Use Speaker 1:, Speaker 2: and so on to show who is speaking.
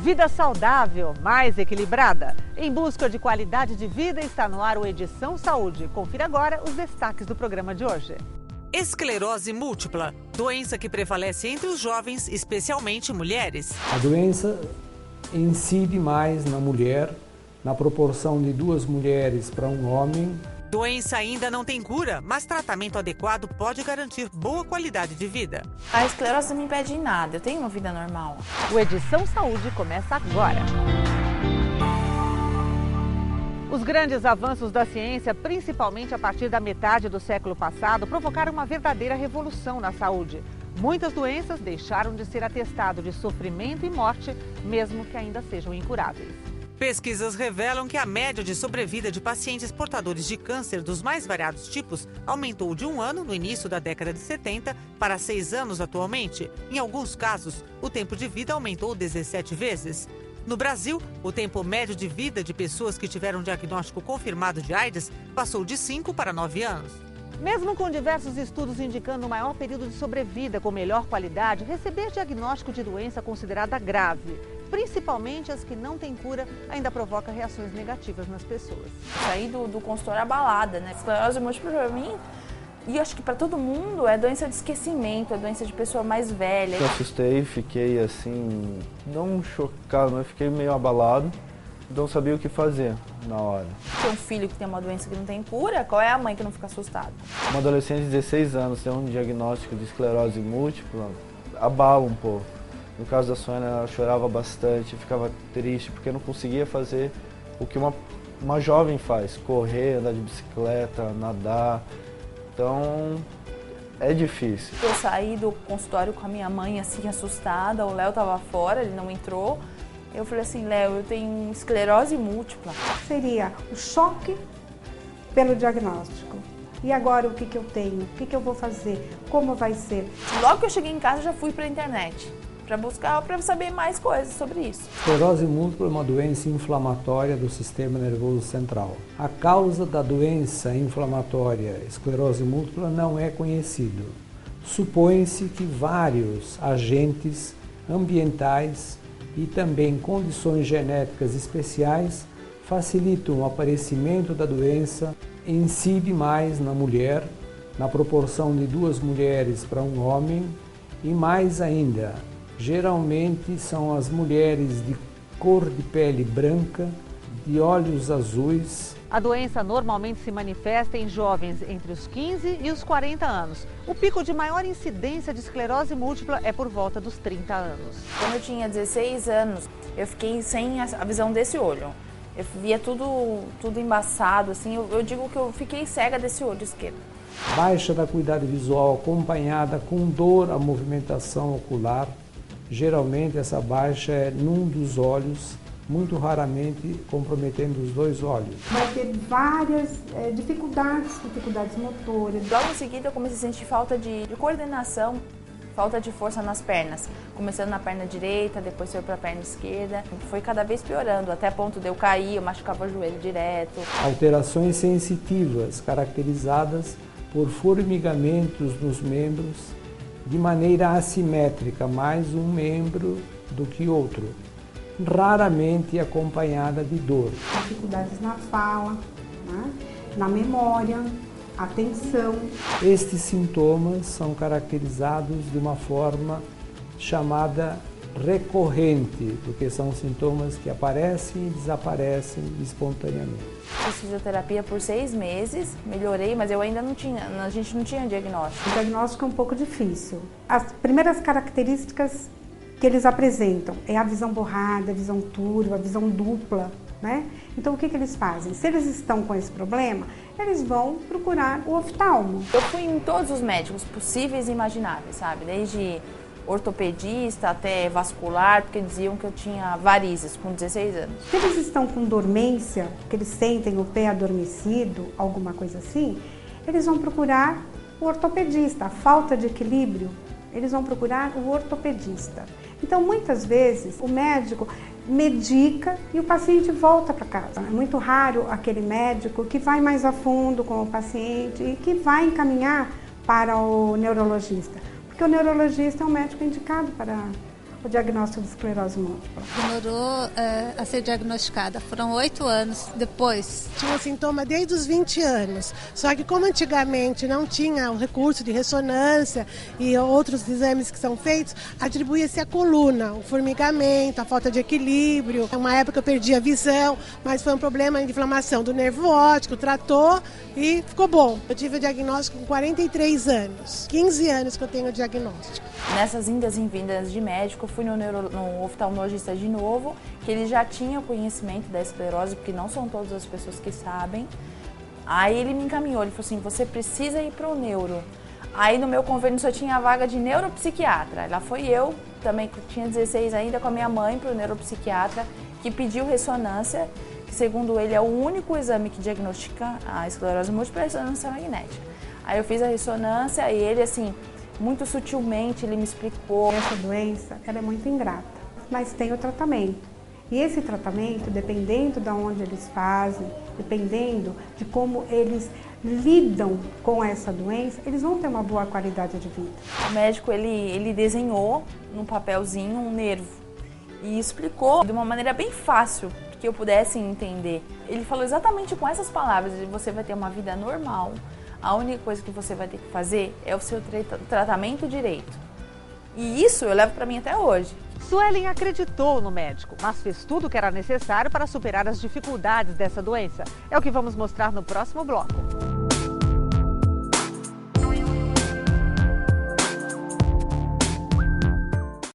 Speaker 1: Vida saudável, mais equilibrada. Em busca de qualidade de vida, está no ar o Edição Saúde. Confira agora os destaques do programa de hoje. Esclerose múltipla, doença que prevalece entre os jovens, especialmente mulheres.
Speaker 2: A doença incide mais na mulher, na proporção de 2 mulheres para um homem.
Speaker 1: Doença ainda não tem cura, mas tratamento adequado pode garantir boa qualidade de vida.
Speaker 3: A esclerose não me impede em nada, eu tenho uma vida normal.
Speaker 1: O Edição Saúde começa agora. Os grandes avanços da ciência, principalmente a partir da metade do século passado, provocaram uma verdadeira revolução na saúde. Muitas doenças deixaram de ser atestado de sofrimento e morte, mesmo que ainda sejam incuráveis. Pesquisas revelam que a média de sobrevida de pacientes portadores de câncer dos mais variados tipos aumentou de 1 ano no início da década de 70 para 6 anos atualmente. Em alguns casos, o tempo de vida aumentou 17 vezes. No Brasil, o tempo médio de vida de pessoas que tiveram diagnóstico confirmado de AIDS passou de 5 para 9 anos. Mesmo com diversos estudos indicando um maior período de sobrevida com melhor qualidade, receber diagnóstico de doença considerada grave, principalmente as que não têm cura, ainda provoca reações negativas nas pessoas.
Speaker 3: Saí do consultório abalada, né? Esclerose múltipla para mim, e acho que para todo mundo, é doença de esquecimento, é doença de pessoa mais velha.
Speaker 4: Eu assustei, fiquei assim, não chocado, mas fiquei meio abalado. Não sabia o que fazer na hora.
Speaker 3: Tem um filho que tem uma doença que não tem cura, qual é a mãe que não fica assustada?
Speaker 4: Uma adolescente de 16 anos tem um diagnóstico de esclerose múltipla, abala um pouco. No caso da Sônia, ela chorava bastante, ficava triste, porque não conseguia fazer o que uma jovem faz, correr, andar de bicicleta, nadar. Então, é difícil.
Speaker 3: Eu saí do consultório com a minha mãe assim, assustada, o Léo estava fora, ele não entrou. Eu falei assim, Léo, eu tenho esclerose múltipla.
Speaker 5: Seria o choque pelo diagnóstico. E agora o que eu tenho? O que eu vou fazer? Como vai ser?
Speaker 3: Logo que eu cheguei em casa, já fui para a internet para buscar, para saber mais coisas sobre isso.
Speaker 2: Esclerose múltipla é uma doença inflamatória do sistema nervoso central. A causa da doença inflamatória esclerose múltipla não é conhecido. Supõe-se que vários agentes ambientais e também condições genéticas especiais facilitam o aparecimento da doença, incide mais na mulher, na proporção de 2 mulheres para um homem, e mais ainda, geralmente são as mulheres de cor de pele branca, de olhos azuis.
Speaker 1: A doença normalmente se manifesta em jovens entre os 15 e os 40 anos. O pico de maior incidência de esclerose múltipla é por volta dos 30 anos.
Speaker 3: Quando eu tinha 16 anos, eu fiquei sem a visão desse olho. Eu via tudo embaçado, assim, eu digo que eu fiquei cega desse olho esquerdo.
Speaker 2: Baixa da acuidade visual acompanhada com dor à movimentação ocular. Geralmente essa baixa é num dos olhos, muito raramente comprometendo os 2 olhos.
Speaker 5: Vai ter várias dificuldades motoras.
Speaker 3: Logo em seguida eu comecei a sentir falta de coordenação, falta de força nas pernas. Começando na perna direita, depois foi para a perna esquerda. Foi cada vez piorando, até ponto de eu cair, eu machucava o joelho direto.
Speaker 2: Alterações sensitivas caracterizadas por formigamentos nos membros, de maneira assimétrica, mais um membro do que outro, raramente acompanhada de dor.
Speaker 5: Dificuldades na fala, né? Na memória, atenção.
Speaker 2: Estes sintomas são caracterizados de uma forma chamada recorrente, porque são sintomas que aparecem e desaparecem espontaneamente.
Speaker 3: Fiz fisioterapia por 6 meses, melhorei, mas eu ainda a gente não tinha diagnóstico.
Speaker 5: O diagnóstico é um pouco difícil. As primeiras características que eles apresentam é a visão borrada, a visão turva, a visão dupla, né? Então o que eles fazem? Se eles estão com esse problema, eles vão procurar o oftalmo.
Speaker 3: Eu fui em todos os médicos possíveis e imagináveis, sabe? Desde ortopedista até vascular, porque diziam que eu tinha varizes com 16 anos.
Speaker 5: Se eles estão com dormência, que eles sentem o pé adormecido, alguma coisa assim, eles vão procurar o ortopedista. A falta de equilíbrio, eles vão procurar o ortopedista. Então, muitas vezes, o médico medica e o paciente volta para casa. É muito raro aquele médico que vai mais a fundo com o paciente e que vai encaminhar para o neurologista. Porque o neurologista é um médico indicado para o diagnóstico de esclerose múltipla?
Speaker 6: Demorou a ser diagnosticada, foram 8 anos depois.
Speaker 7: Tinha sintoma desde os 20 anos, só que como antigamente não tinha o recurso de ressonância e outros exames que são feitos, atribuía-se à coluna, o formigamento, a falta de equilíbrio. Uma época eu perdi a visão, mas foi um problema de inflamação do nervo óptico, tratou e ficou bom. Eu tive o diagnóstico com 43 anos, 15 anos que eu tenho o diagnóstico.
Speaker 3: Nessas indas e vindas de médico, eu fui no oftalmologista de novo, que ele já tinha conhecimento da esclerose, porque não são todas as pessoas que sabem. Aí ele me encaminhou, ele falou assim, você precisa ir para o neuro. Aí no meu convênio só tinha a vaga de neuropsiquiatra. Lá foi eu, também que tinha 16 ainda, com a minha mãe para o neuropsiquiatra, que pediu ressonância, que segundo ele é o único exame que diagnostica a esclerose múltipla, a ressonância magnética. Aí eu fiz a ressonância e ele, assim, muito sutilmente, ele me explicou.
Speaker 5: Essa doença, ela é muito ingrata, mas tem o tratamento. E esse tratamento, dependendo de onde eles fazem, dependendo de como eles lidam com essa doença, eles vão ter uma boa qualidade de vida.
Speaker 3: O médico, ele desenhou num papelzinho um nervo e explicou de uma maneira bem fácil, que eu pudesse entender. Ele falou exatamente com essas palavras, você vai ter uma vida normal, a única coisa que você vai ter que fazer é o seu tratamento direito. E isso eu levo para mim até hoje.
Speaker 1: Suelen acreditou no médico, mas fez tudo o que era necessário para superar as dificuldades dessa doença. É o que vamos mostrar no próximo bloco.